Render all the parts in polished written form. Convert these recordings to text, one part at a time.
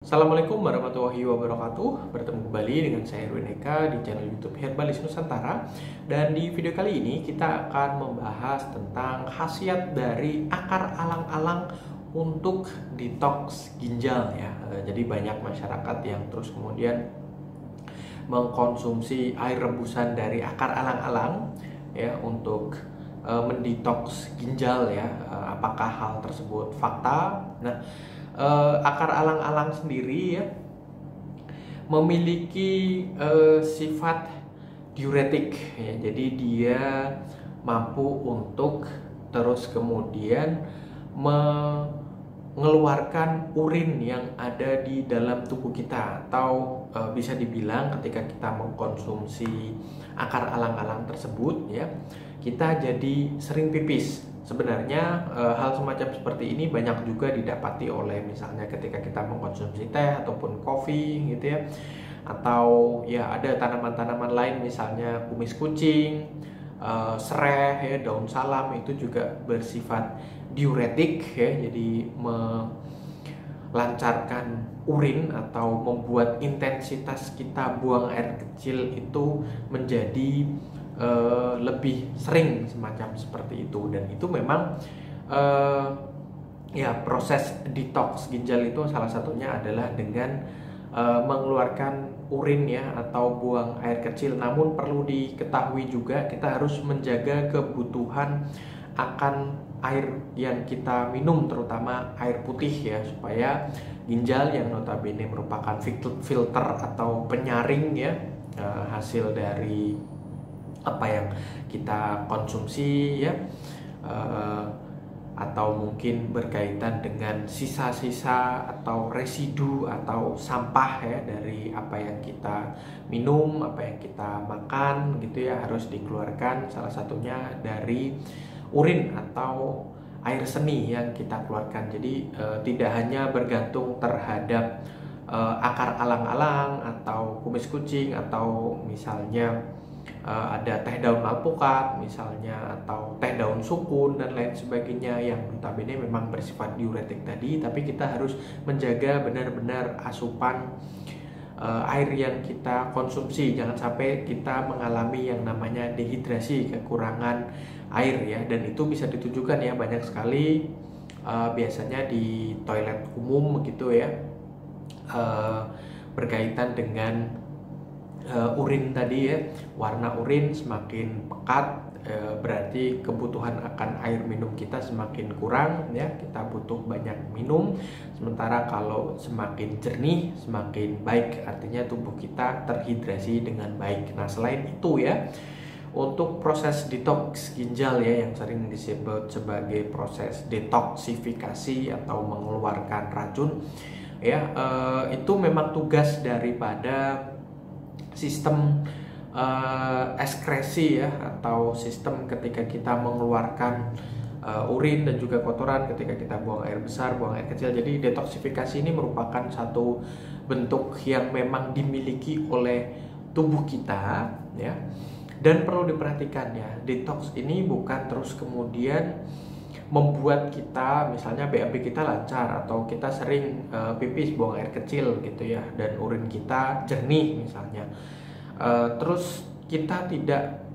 Assalamualaikum warahmatullahi wabarakatuh. Bertemu kembali dengan saya Erwin Eka di channel YouTube Herbalis Nusantara. Dan di video kali ini kita akan membahas tentang khasiat dari akar alang-alang untuk detox ginjal ya. Jadi banyak masyarakat yang terus kemudian mengkonsumsi air rebusan dari akar alang-alang ya untuk mendetoks ginjal ya. Apakah hal tersebut fakta? Nah, akar alang-alang sendiri ya memiliki sifat diuretik ya. Jadi dia mampu untuk terus kemudian mengeluarkan urin yang ada di dalam tubuh kita, atau bisa dibilang ketika kita mengkonsumsi akar alang-alang tersebut ya, kita jadi sering pipis. Sebenarnya hal semacam seperti ini banyak juga didapati oleh misalnya ketika kita mengkonsumsi teh ataupun kopi gitu ya, atau ya ada tanaman-tanaman lain misalnya kumis kucing, sereh ya, daun salam itu juga bersifat diuretik ya, jadi melancarkan urin atau membuat intensitas kita buang air kecil itu menjadi lebih sering, semacam seperti itu. Dan itu memang ya proses detox ginjal itu salah satunya adalah dengan mengeluarkan urin ya atau buang air kecil. Namun perlu diketahui juga kita harus menjaga kebutuhan akan air yang kita minum, terutama air putih ya, supaya ginjal yang notabene merupakan filter atau penyaring ya hasil dari apa yang kita konsumsi ya, atau mungkin berkaitan dengan sisa-sisa atau residu atau sampah ya dari apa yang kita minum, apa yang kita makan gitu ya, harus dikeluarkan. Salah satunya dari urin atau air seni yang kita keluarkan. Jadi tidak hanya bergantung terhadap akar alang-alang atau kumis kucing, atau misalnya ada teh daun alpukat misalnya, atau teh daun sukun dan lain sebagainya yang notabene memang bersifat diuretik tadi, tapi kita harus menjaga benar-benar asupan air yang kita konsumsi. Jangan sampai kita mengalami yang namanya dehidrasi, kekurangan air ya, dan itu bisa ditujukan ya banyak sekali biasanya di toilet umum gitu ya, berkaitan dengan urin tadi ya. Warna urin semakin pekat berarti kebutuhan akan air minum kita semakin kurang ya, kita butuh banyak minum. Sementara kalau semakin jernih semakin baik, artinya tubuh kita terhidrasi dengan baik. Nah selain itu ya, untuk proses detox ginjal ya yang sering disebut sebagai proses detoksifikasi atau mengeluarkan racun ya, itu memang tugas daripada sistem ekskresi ya, atau sistem ketika kita mengeluarkan urin dan juga kotoran ketika kita buang air besar, buang air kecil. Jadi detoksifikasi ini merupakan satu bentuk yang memang dimiliki oleh tubuh kita ya. Dan perlu diperhatikan ya, detox ini bukan terus kemudian membuat kita misalnya BAB kita lancar, atau kita sering pipis buang air kecil gitu ya, dan urin kita jernih misalnya, terus kita tidak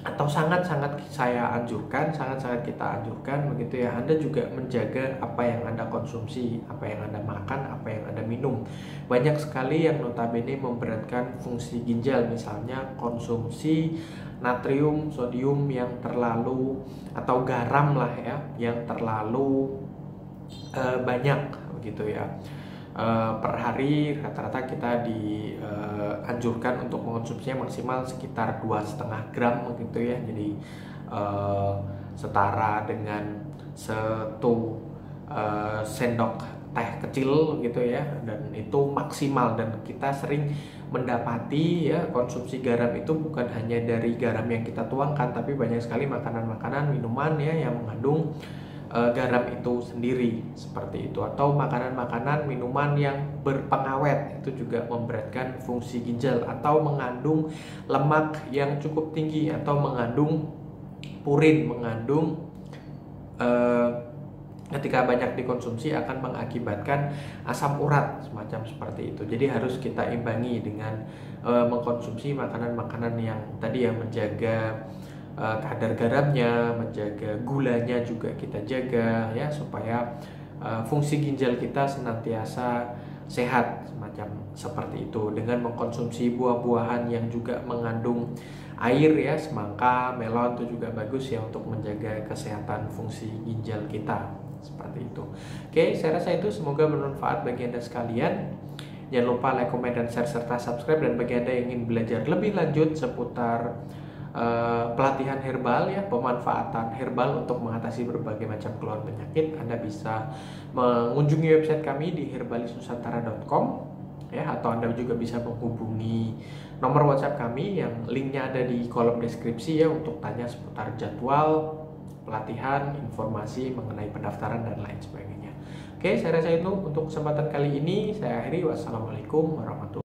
atau sangat-sangat saya anjurkan, sangat-sangat kita anjurkan begitu ya, Anda juga menjaga apa yang Anda konsumsi, apa yang Anda makan, apa yang Anda minum. Banyak sekali yang notabene memberatkan fungsi ginjal, misalnya konsumsi natrium, sodium yang terlalu, atau garam lah ya, yang terlalu banyak begitu ya. Per hari rata-rata kita dianjurkan untuk mengonsumsinya maksimal sekitar 2,5 gram gitu ya. Jadi setara dengan 1 sendok teh kecil gitu ya, dan itu maksimal. Dan kita sering mendapati ya, konsumsi garam itu bukan hanya dari garam yang kita tuangkan, tapi banyak sekali makanan-makanan, minuman ya yang mengandung garam itu sendiri seperti itu, atau makanan-makanan minuman yang berpengawet itu juga memberatkan fungsi ginjal, atau mengandung lemak yang cukup tinggi, atau mengandung purin, mengandung ketika banyak dikonsumsi akan mengakibatkan asam urat semacam seperti itu. Jadi harus kita imbangi dengan mengkonsumsi makanan-makanan yang tadi yang menjaga kadar garamnya, menjaga gulanya juga kita jaga ya, supaya fungsi ginjal kita senantiasa sehat semacam seperti itu, dengan mengkonsumsi buah-buahan yang juga mengandung air ya, semangka, melon itu juga bagus ya untuk menjaga kesehatan fungsi ginjal kita seperti itu. Oke, saya rasa itu semoga bermanfaat bagi Anda sekalian. Jangan lupa like, comment, dan share serta subscribe. Dan bagi Anda yang ingin belajar lebih lanjut seputar pelatihan herbal ya, pemanfaatan herbal untuk mengatasi berbagai macam keluhan penyakit, Anda bisa mengunjungi website kami di herbalisnusantara.com ya, atau Anda juga bisa menghubungi nomor WhatsApp kami yang linknya ada di kolom deskripsi ya, untuk tanya seputar jadwal pelatihan, informasi mengenai pendaftaran dan lain sebagainya. Oke, saya rasa itu untuk kesempatan kali ini. Saya akhiri. Wassalamualaikum warahmatullahi wabarakatuh.